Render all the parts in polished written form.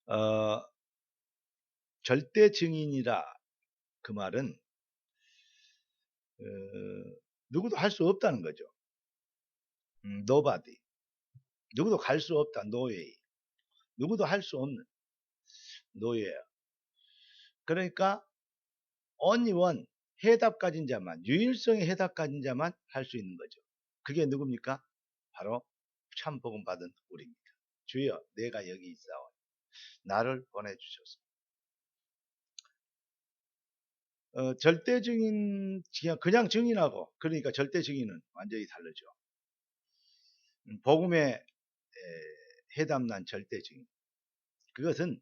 아멘. 절대 증인이라 그 말은 누구도 할 수 없다는 거죠. nobody. 누구도 갈 수 없다. no way. 누구도 할 수 없는 노예야. 그러니까 only one, 해답 가진 자만, 유일성의 해답 가진 자만 할 수 있는 거죠. 그게 누굽니까? 바로 참 복음 받은 우리입니다. 주여, 내가 여기 있사오니 나를 보내주셔서. 절대 증인, 그냥 증인하고, 그러니까 절대 증인은 완전히 다르죠. 복음에 해답난 절대 증인. 그것은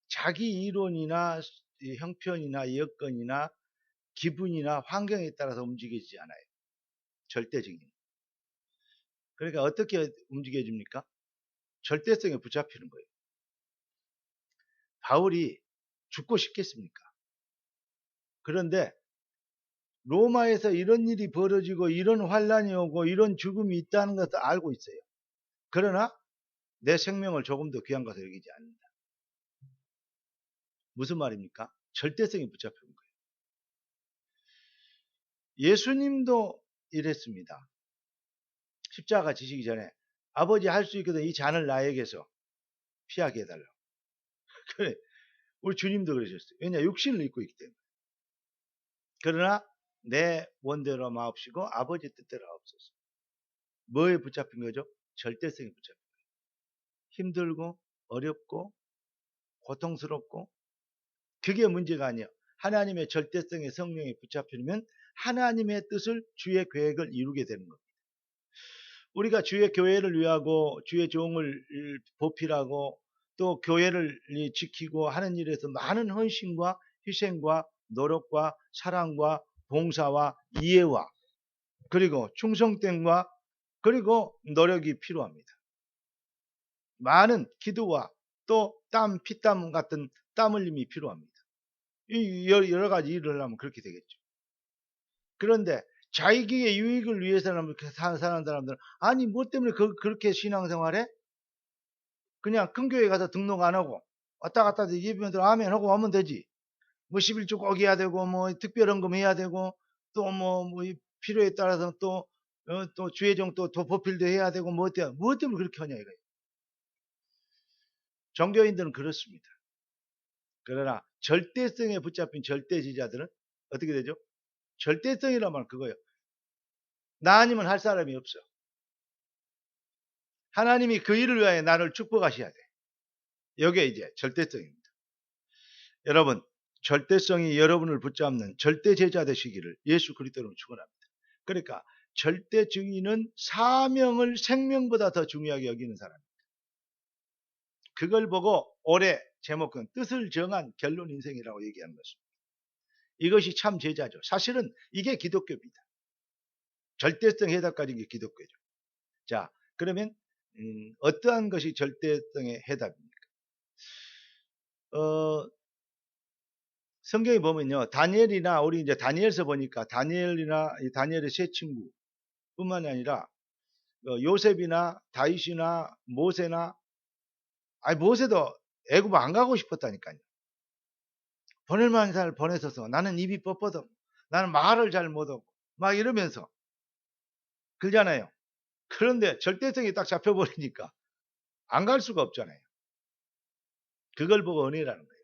자기 이론이나 형편이나 여건이나 기분이나 환경에 따라서 움직이지 않아요. 절대 증인. 그러니까 어떻게 움직여줍니까? 절대성에 붙잡히는 거예요. 바울이 죽고 싶겠습니까? 그런데 로마에서 이런 일이 벌어지고 이런 환란이 오고 이런 죽음이 있다는 것을 알고 있어요. 그러나 내 생명을 조금도 귀한 것을 여기지 않는다. 무슨 말입니까? 절대성에 붙잡힌 거예요. 예수님도 이랬습니다. 십자가 지시기 전에 아버지 할 수 있거든 이 잔을 나에게서 피하게 해달라고. 그래, 우리 주님도 그러셨어요. 왜냐, 육신을 입고 있기 때문에. 그러나 내 원대로 마옵시고 아버지 뜻대로 하옵소서. 뭐에 붙잡힌 거죠? 절대성에 붙잡힌 거예요. 힘들고 어렵고 고통스럽고 그게 문제가 아니에요. 하나님의 절대성의 성령에 붙잡히면 하나님의 뜻을 주의 계획을 이루게 되는 겁니다. 우리가 주의 교회를 위하고 주의 종을 보필하고 또 교회를 지키고 하는 일에서 많은 헌신과 희생과 노력과 사랑과 봉사와 이해와 그리고 충성됨과 그리고 노력이 필요합니다. 많은 기도와 또 땀, 피땀 같은 땀 흘림이 필요합니다. 이 여러 가지 일을 하면 그렇게 되겠죠. 그런데 자기의 유익을 위해서는 그렇게 사는 사람들은 아니 뭐 때문에 그렇게 신앙생활해? 그냥 큰 교회 가서 등록 안 하고 왔다 갔다 예배들 아멘 하고 하면 되지. 뭐 11조 꼭 해야 되고 뭐 특별헌금 해야 되고 또 뭐 필요에 따라서 또 주의종 또 보필도 해야 되고 뭐 때문에 그렇게 하냐 이거예요. 종교인들은 그렇습니다. 그러나 절대성에 붙잡힌 절대지자들은 어떻게 되죠? 절대성이란 말은 그거예요. 나 아니면 할 사람이 없어. 하나님이 그 일을 위하여 나를 축복하셔야 돼. 이게 이제 절대성입니다. 여러분, 절대성이 여러분을 붙잡는 절대 제자 되시기를 예수 그리스도로 축원합니다. 그러니까 절대 증인은 사명을 생명보다 더 중요하게 여기는 사람입니다. 그걸 보고 올해 제목은 뜻을 정한 결론 인생이라고 얘기하는 것입니다. 이것이 참 제자죠. 사실은 이게 기독교입니다. 절대성 해답 가진 게 기독교죠. 자, 그러면 어떠한 것이 절대성의 해답입니까? 성경에 보면요, 다니엘이나 우리 이제 다니엘서 보니까 다니엘이나 다니엘의 세 친구 뿐만이 아니라 요셉이나 다윗이나 모세나 모세도 애굽 안 가고 싶었다니까요. 보낼 만한 사람을 보내서서 나는 입이 뻣뻣하고 나는 말을 잘 못하고 막 이러면서 그러잖아요. 그런데 절대성이 딱 잡혀버리니까 안 갈 수가 없잖아요. 그걸 보고 은혜라는 거예요.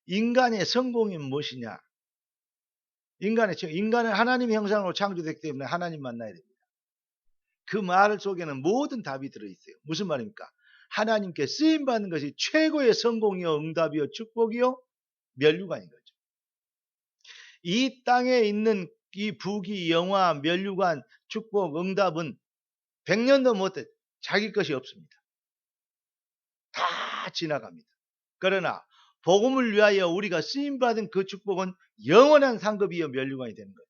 인간의 성공이 무엇이냐? 인간은 하나님의 형상으로 창조됐기 때문에 하나님 만나야 됩니다. 그 말 속에는 모든 답이 들어있어요. 무슨 말입니까? 하나님께 쓰임받는 것이 최고의 성공이요, 응답이요, 축복이요, 면류관인 거죠. 이 땅에 있는 이 부귀, 영화, 면류관, 축복, 응답은 100년도 못해 자기 것이 없습니다. 다 지나갑니다. 그러나 복음을 위하여 우리가 쓰임받은 그 축복은 영원한 상급이요 면류관이 되는 거예요.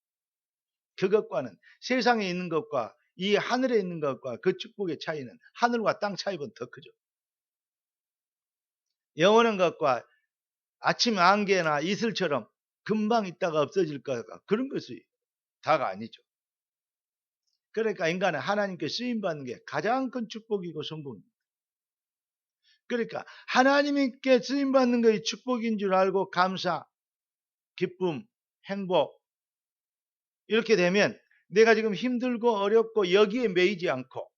그것과는 세상에 있는 것과 이 하늘에 있는 것과 그 축복의 차이는 하늘과 땅 차이보다 더 크죠. 영원한 것과 아침 안개나 이슬처럼 금방 있다가 없어질 것과 그런 것이 다가 아니죠. 그러니까 인간은 하나님께 쓰임받는 게 가장 큰 축복이고 성공입니다. 그러니까 하나님께 쓰임받는 것이 축복인 줄 알고 감사, 기쁨, 행복 이렇게 되면 내가 지금 힘들고 어렵고 여기에 매이지 않고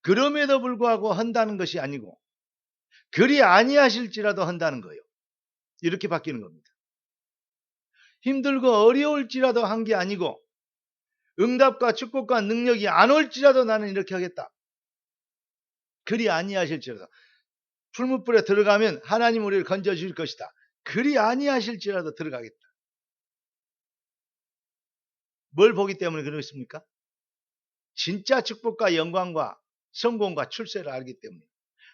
그럼에도 불구하고 한다는 것이 아니고 그리 아니하실지라도 한다는 거예요. 이렇게 바뀌는 겁니다. 힘들고 어려울지라도 한 게 아니고 응답과 축복과 능력이 안 올지라도 나는 이렇게 하겠다. 그리 아니하실지라도 풀무불에 들어가면 하나님 우리를 건져주실 것이다. 그리 아니하실지라도 들어가겠다. 뭘 보기 때문에 그렇습니까? 진짜 축복과 영광과 성공과 출세를 알기 때문에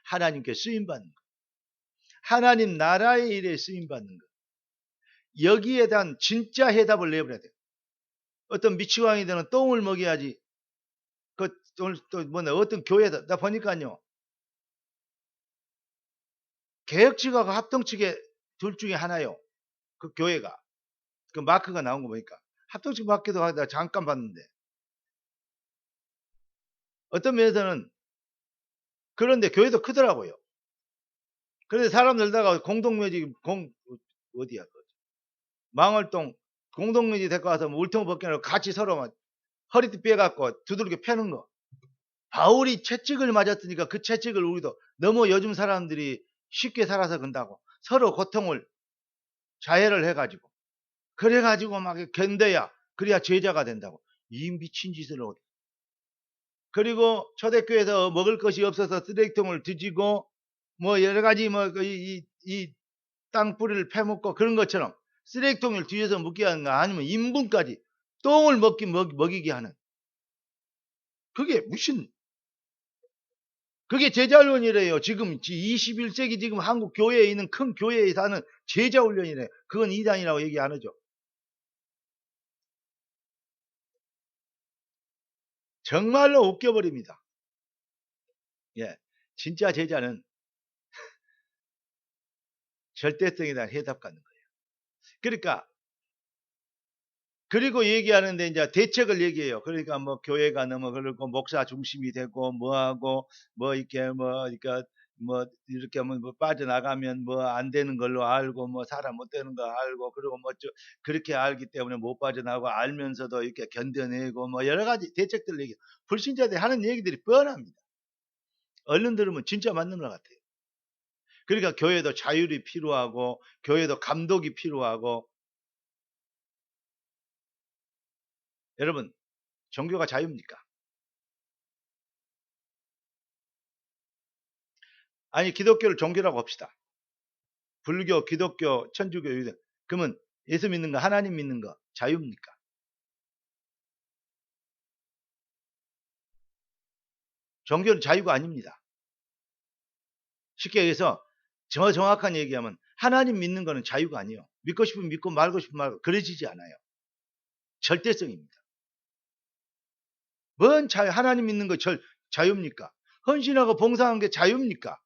하나님께 쓰임받는 것. 하나님 나라의 일에 쓰임받는 것. 여기에 대한 진짜 해답을 내버려야 돼요. 어떤 미치광이들은 똥을 먹여야지. 또 뭐냐 어떤 교회다 나 보니까요. 개혁측하고 합동측의 둘 중에 하나요. 그 교회가. 그 마크가 나온 거 보니까. 합동측 마크도 하다 잠깐 봤는데. 어떤 면에서는 그런데 교회도 크더라고요. 그런데 사람들다가 공동묘지 어디야? 망월동 공동묘지 데리고 와서 울퉁 벗겨놓고 같이 서로 막 허리띠 빼갖고 두들겨 패는 거. 바울이 채찍을 맞았으니까 그 채찍을 우리도 너무 요즘 사람들이 쉽게 살아서 건다고 서로 고통을 자해를 해가지고 그래가지고 막 견뎌야 그래야 제자가 된다고 이 미친 짓을 어디. 그리고 초대교회에서 먹을 것이 없어서 쓰레기통을 뒤지고 뭐 여러 가지 뭐 이 땅뿌리를 패먹고 그런 것처럼 쓰레기통을 뒤에서 묻게 하는가 아니면 인분까지 똥을 먹이게 하는 그게 무슨 그게 제자훈련이래요. 지금 21세기 지금 한국 교회에 있는 큰 교회에 사는 제자훈련이래. 그건 이단이라고 얘기 안 하죠. 정말로 웃겨버립니다. 예, 진짜 제자는 절대성에 대한 해답 갖는 거예요. 그러니까 그리고 얘기하는데 이제 대책을 얘기해요. 그러니까 뭐 교회가 너무 그렇고 목사 중심이 되고 뭐하고 뭐 이렇게 뭐 그러니까 뭐 이렇게 뭐 빠져나가면 뭐 안 되는 걸로 알고 뭐 사람 못 되는 거 알고 그리고 뭐 그렇게 알기 때문에 못 빠져나가고 알면서도 이렇게 견뎌내고 뭐 여러 가지 대책들 얘기. 불신자들이 하는 얘기들이 뻔합니다. 얼른 들으면 진짜 맞는 것 같아요. 그러니까 교회도 자율이 필요하고 교회도 감독이 필요하고 여러분 종교가 자유입니까? 아니 기독교를 종교라고 합시다. 불교, 기독교, 천주교, 유대. 그러면 예수 믿는 거, 하나님 믿는 거 자유입니까? 종교는 자유가 아닙니다. 쉽게 얘기해서 정확한 얘기하면 하나님 믿는 거는 자유가 아니에요. 믿고 싶으면 믿고 말고 싶으면 말고 그래지지 않아요. 절대성입니다. 뭔 자유, 하나님 믿는 거 자유입니까? 헌신하고 봉사하는 게 자유입니까?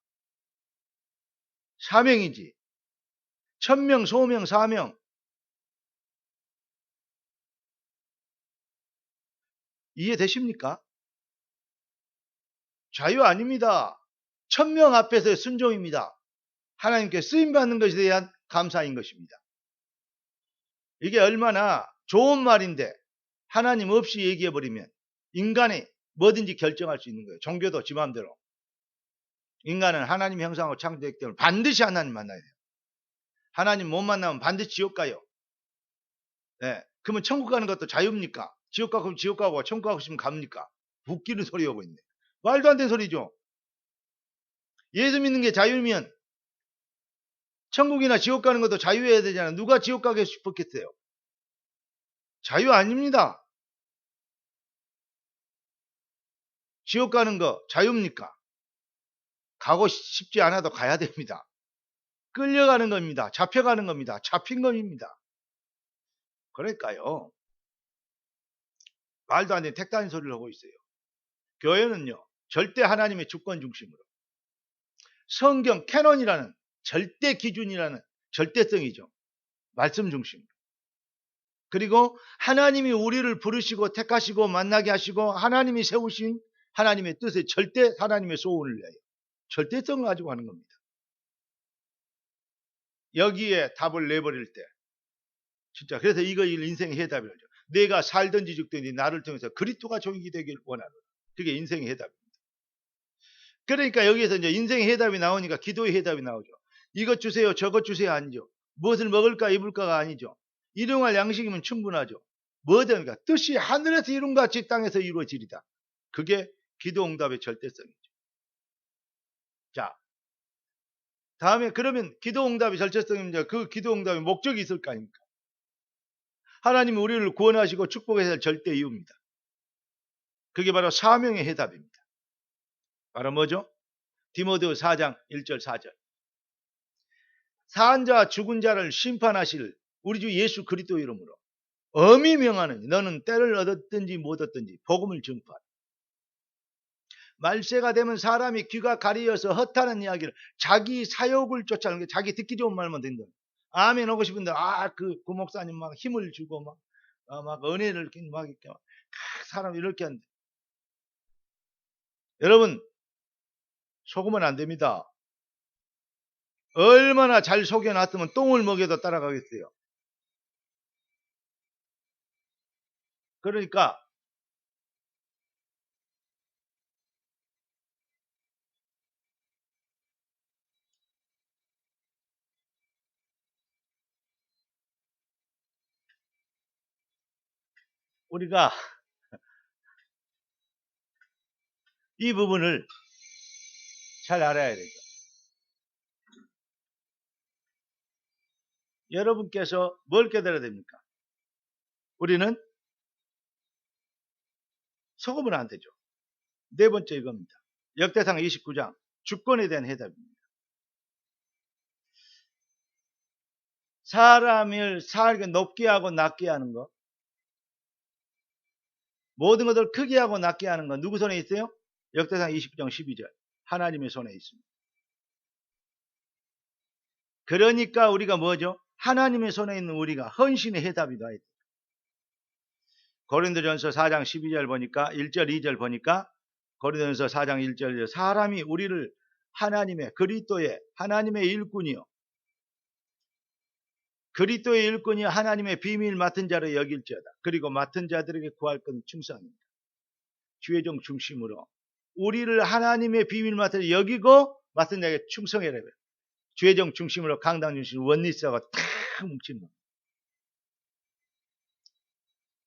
사명이지. 천명, 소명, 사명. 이해되십니까? 자유 아닙니다. 천명 앞에서의 순종입니다. 하나님께 쓰임받는 것에 대한 감사인 것입니다. 이게 얼마나 좋은 말인데 하나님 없이 얘기해버리면 인간이 뭐든지 결정할 수 있는 거예요. 종교도 지 맘대로. 인간은 하나님 형상으로 창조됐기 때문에 반드시 하나님 만나야 돼요. 하나님 못 만나면 반드시 지옥 가요. 네. 그러면 천국 가는 것도 자유입니까? 지옥 가고 지옥 가고 천국 가고 싶으면 갑니까? 웃기는 소리 하고 있네. 말도 안 되는 소리죠. 예수 믿는 게 자유면 천국이나 지옥 가는 것도 자유해야 되잖아요. 누가 지옥 가게 싶었겠어요? 자유 아닙니다. 지옥 가는 거 자유입니까? 가고 싶지 않아도 가야 됩니다. 끌려가는 겁니다. 잡혀가는 겁니다. 잡힌 겁니다. 그러니까요. 말도 안 되는 택다닌 소리를 하고 있어요. 교회는요. 절대 하나님의 주권 중심으로 성경 캐논이라는 절대 기준이라는 절대성이죠. 말씀 중심으로. 그리고 하나님이 우리를 부르시고 택하시고 만나게 하시고 하나님이 세우신 하나님의 뜻에 절대 하나님의 소원을 위하여 절대성을 가지고 하는 겁니다. 여기에 답을 내버릴 때 진짜 그래서 이거 인생의 해답이라죠. 내가 살든지 죽든지 나를 통해서 그리스도가 종이 되길 원하는 그게 인생의 해답입니다. 그러니까 여기에서 이제 인생의 해답이 나오니까 기도의 해답이 나오죠. 이것 주세요 저것 주세요 아니죠. 무엇을 먹을까 입을까가 아니죠. 일용할 양식이면 충분하죠. 뭐든 뜻이 하늘에서 이룬 같이 땅에서 이루어지리다. 그게 기도 응답의 절대성이죠. 자, 다음에 그러면 기도 응답의 절대성입니다. 그 기도 응답의 목적이 있을 거 아닙니까? 하나님이 우리를 구원하시고 축복해야 할 절대 이유입니다. 그게 바로 사명의 해답입니다. 바로 뭐죠? 디모데 4장 1절 4절. 사한 자와 죽은 자를 심판하실 우리 주 예수 그리스도 이름으로 엄히 명하는 너는 때를 얻었든지 못 얻든지 복음을 증거하라. 말세가 되면 사람이 귀가 가리어서 헛하는 이야기를 자기 사욕을 쫓아가는 게 자기 듣기 좋은 말만 된다. 아멘 하고 싶은데 그 목사님 막 힘을 주고 막 은혜를 막 이렇게 사람 이렇게 하는데 여러분 속으면 안 됩니다. 얼마나 잘 속여놨으면 똥을 먹여도 따라가겠어요. 그러니까 우리가 이 부분을 잘 알아야 되죠. 여러분께서 뭘 깨달아야 됩니까? 우리는 속으면 안 되죠. 네 번째 이겁니다. 역대상 29장 주권에 대한 해답입니다. 사람을 살게 높게 하고 낮게 하는 것, 모든 것을 크게 하고 낮게 하는 건 누구 손에 있어요? 역대상 29장 12절 하나님의 손에 있습니다. 그러니까 우리가 뭐죠? 하나님의 손에 있는 우리가 헌신의 해답이 나야 돼요. 고린도전서 4장 12절 보니까 1절 2절 보니까 고린도전서 4장 1절 2절 사람이 우리를 하나님의 그리스도의 하나님의 일꾼이요 그리스도의 일꾼이 하나님의 비밀 맡은 자로 여길지어다. 그리고 맡은 자들에게 구할 건 충성입니다. 주의종 중심으로 우리를 하나님의 비밀 맡은 여기고 맡은 자에게 충성해라. 주의종 중심으로 강당 중심으로 원리스하고 탁 뭉치는 겁니다.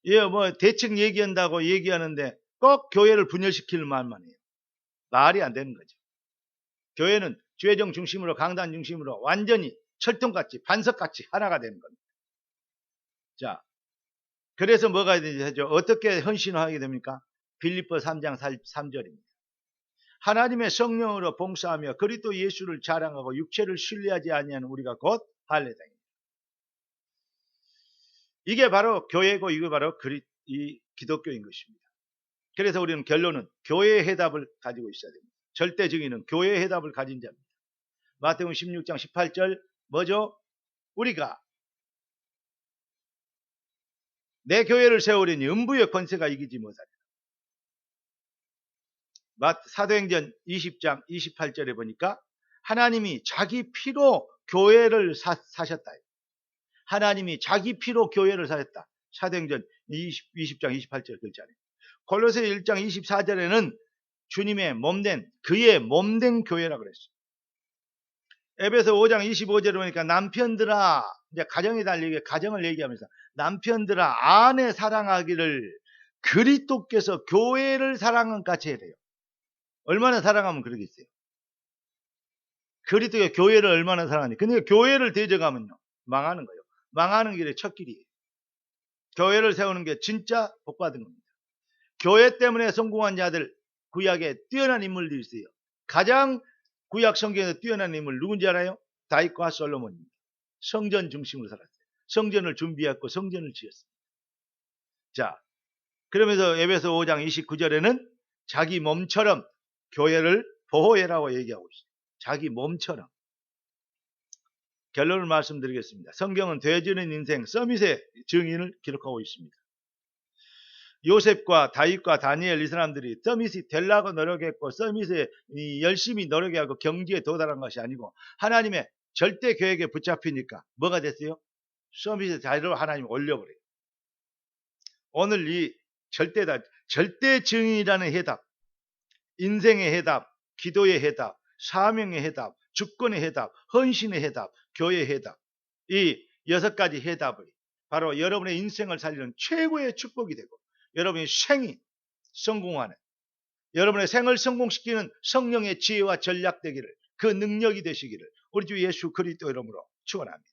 예, 뭐 대책 얘기한다고 얘기하는데 꼭 교회를 분열시킬 말만 해요. 말이 안 되는 거죠. 교회는 주의종 중심으로 강단 중심으로 완전히 철통같이 반석같이 하나가 되는 겁니다. 자, 그래서 뭐가 되죠? 어떻게 헌신하게 됩니까? 빌립보 3장 3절입니다. 하나님의 성령으로 봉사하며 그리스도 예수를 자랑하고 육체를 신뢰하지 아니하는 우리가 곧 할례당입니다. 이게 바로 교회고 이게 바로 이 기독교인 것입니다. 그래서 우리는 결론은 교회의 해답을 가지고 있어야 됩니다. 절대 증인은 교회의 해답을 가진 자입니다. 마태복음 16장 18절 뭐죠? 우리가 내 교회를 세우려니 음부의 권세가 이기지 못하리라. 사도행전 20장 28절에 보니까 하나님이 자기 피로 교회를 사셨다. 하나님이 자기 피로 교회를 사셨다. 사도행전 20장 28절 글자네. 골로새 1장 24절에는 주님의 몸된 그의 몸된 교회라고 그랬어요. 에베소 5장 25절에 보니까 남편들아 이제 가정에 달리게 가정을 얘기하면서 남편들아 아내 사랑하기를 그리스도께서 교회를 사랑한 같이 해야 돼요. 얼마나 사랑하면 그러겠어요. 그리스도가 교회를 얼마나 사랑하니. 근데 교회를 대적하면요 망하는 거예요. 망하는 길의 첫 길이에요. 교회를 세우는 게 진짜 복받은 겁니다. 교회 때문에 성공한 자들 구약에 뛰어난 인물들이 있어요. 가장 구약 성경에서 뛰어난 인물 누군지 알아요? 다윗과 솔로몬입니다. 성전 중심으로 살았어요. 성전을 준비했고 성전을 지었습니다. 자, 그러면서 에베소 5장 29절에는 자기 몸처럼 교회를 보호해라고 얘기하고 있어요. 자기 몸처럼. 결론을 말씀드리겠습니다. 성경은 되어지는 인생 서밋의 증인을 기록하고 있습니다. 요셉과 다윗과 다니엘 이 사람들이 서밋이 되려고 노력했고 서밋에 열심히 노력하고 경지에 도달한 것이 아니고 하나님의 절대 계획에 붙잡히니까 뭐가 됐어요? 서밋의 자리로 하나님 올려버려요. 오늘 이 절대 증인이라는 해답, 인생의 해답, 기도의 해답, 사명의 해답, 주권의 해답, 헌신의 해답, 교회의 해답, 이 6가지 해답을 바로 여러분의 인생을 살리는 최고의 축복이 되고 여러분의 생이 성공하는, 여러분의 생을 성공시키는 성령의 지혜와 전략 되기를, 그 능력이 되시기를 우리 주 예수 그리스도 이름으로 축원합니다.